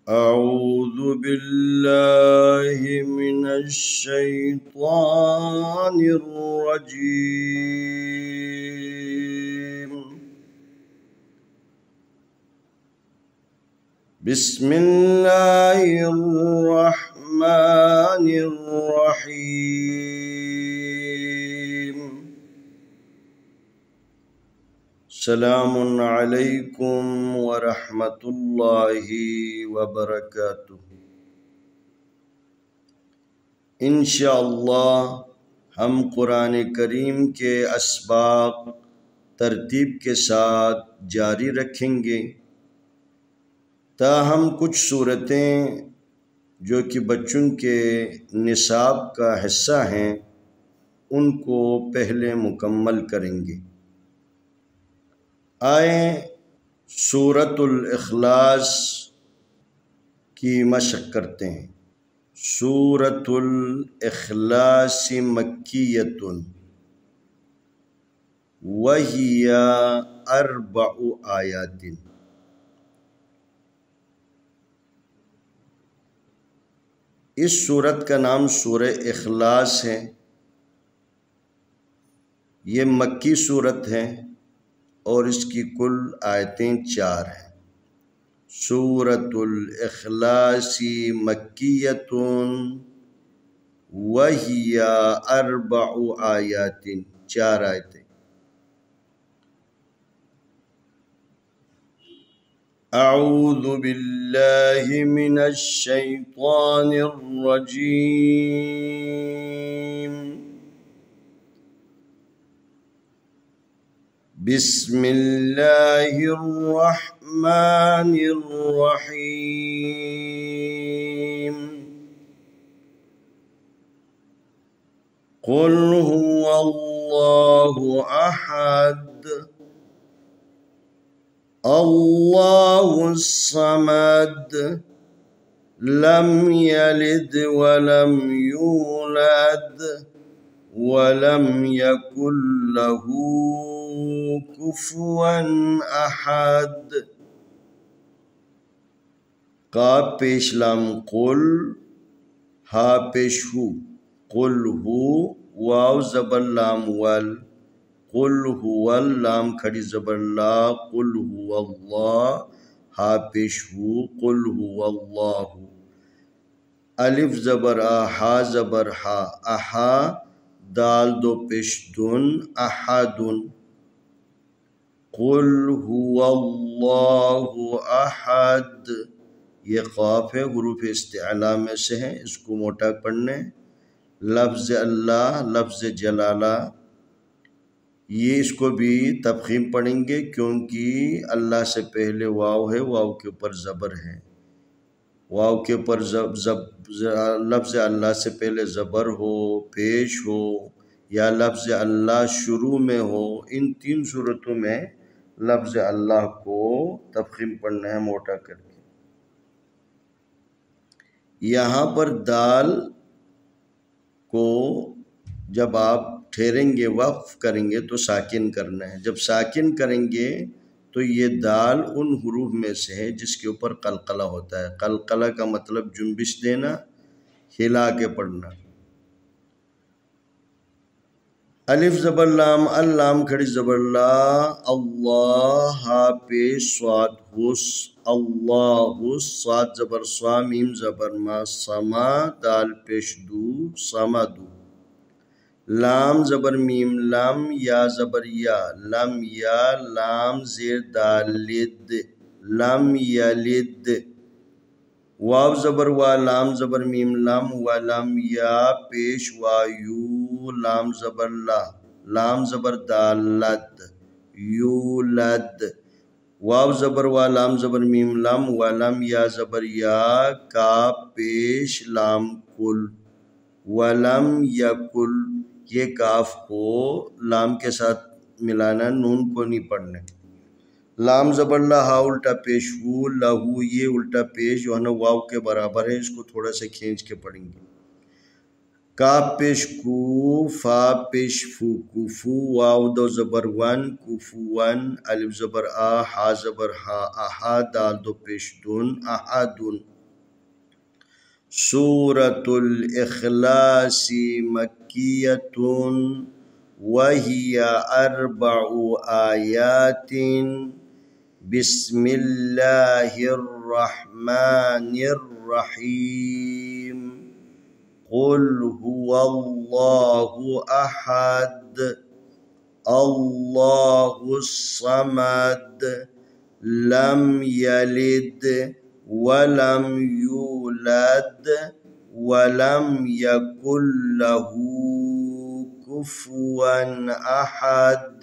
أعوذ بالله من الشيطان الرجيم. بسم الله الرحمن الرحيم. السلام علیکم ورحمۃ اللہ وبرکاتہ۔ انشاءاللہ ہم قرآن کریم کے اسباق ترتیب کے ساتھ جاری رکھیں گے، تاہم کچھ صورتیں جو کہ بچوں کے نصاب کا حصہ ہیں ان کو پہلے مکمل کریں گے۔ آئیں سورۃ الاخلاص کی مشق کرتے ہیں۔ سورۃ الاخلاص مکیۃ وہی 4 آیات۔ اس سورت کا نام سورہ اخلاص ہے۔ یہ مکی سورت ہے اور اس کی کل آیتیں 4 ہیں۔ سورۃ الاخلاص مکیۃ وہی 4 آیات، 4 آیتیں۔ اعوذ باللہ من الشیطان الرجیم۔ بسم اللہ الرحمن الرحیم۔ قل هو اللہ احد اللہ الصمد لم یلد ولم یولد ولم یکن له کفوا احد۔ قاف پیش لام قل، ہا پیش ہو قل ہو، واو زبر لام ول، قل هو لام کھڑی زبر لا، قل هو اللہ، ہا پیش ہو قل هو اللہ، الف زبر آ، ہا زبر ہا، احا، دال دو پیش دن، احدن، قل هو اللہ احد۔ یہ قاف ہے، حروف استعلاء میں سے ہے، اس کو موٹا پڑھنے۔ لفظ اللہ، لفظ جلالہ، یہ اس کو بھی تفخیم پڑھیں گے کیونکہ اللہ سے پہلے واو ہے، واو کے اوپر زبر ہے۔ واو کے اوپر لفظ اللہ سے پہلے زبر ہو، پیش ہو، یا لفظ اللہ شروع میں ہو، ان 3 صورتوں میں لفظ اللہ کو تفخیم پڑھنا ہے موٹا کر کے۔ یہاں پر دال کو جب آپ ٹھہریں گے، وقف کریں گے تو ساکن کرنا ہے۔ جب ساکن کریں گے تو یہ دال ان حروف میں سے ہے جس کے اوپر قلقلہ ہوتا ہے۔ قلقلہ کا مطلب جنبش دینا، ہلا کے پڑھنا۔ الف زبر لام، اللام کھڑی زبر لا، اللہ، ہا پیش صاد حس، اللہ، صاد زبر سوا، میم زبر ما، سما، دال پیش دو، سمدو، لام زبر میم لم، یا زبر یا، لم یا، لام زیر دال لد، لم یلد، واو زبر وا، لام زبر میم لم، ولم یا پیش وایو، لام زبر لا، لام زبر دال لد، یولد، واو زبر وا، لام زبر میم لم، ولم یا زبر یا، کاف پیش لام کل، ولم یکل، یہ کاف کو لام کے ساتھ ملانا، نون کو نہیں پڑھنے۔ لام زبر لا، ہا الٹا پیش ہو، لہو، یہ الٹا پیش جو ہے نا واو کے برابر ہے، اس کو تھوڑا سا کھینچ کے پڑھیں گے۔ کاف پیش کو، فا پیش فو، کفو، واو دو زبر ون، کفوون، الف زبر آ، ہا زبر ہا، احا، دال دو پیش دن، احدن، سورة الإخلاص مكية وهي 4 آيات. بسم الله الرحمن الرحيم. قل هو الله أحد الله الصمد لم يلد ولم يولد ولم يكن له كفوا أحد.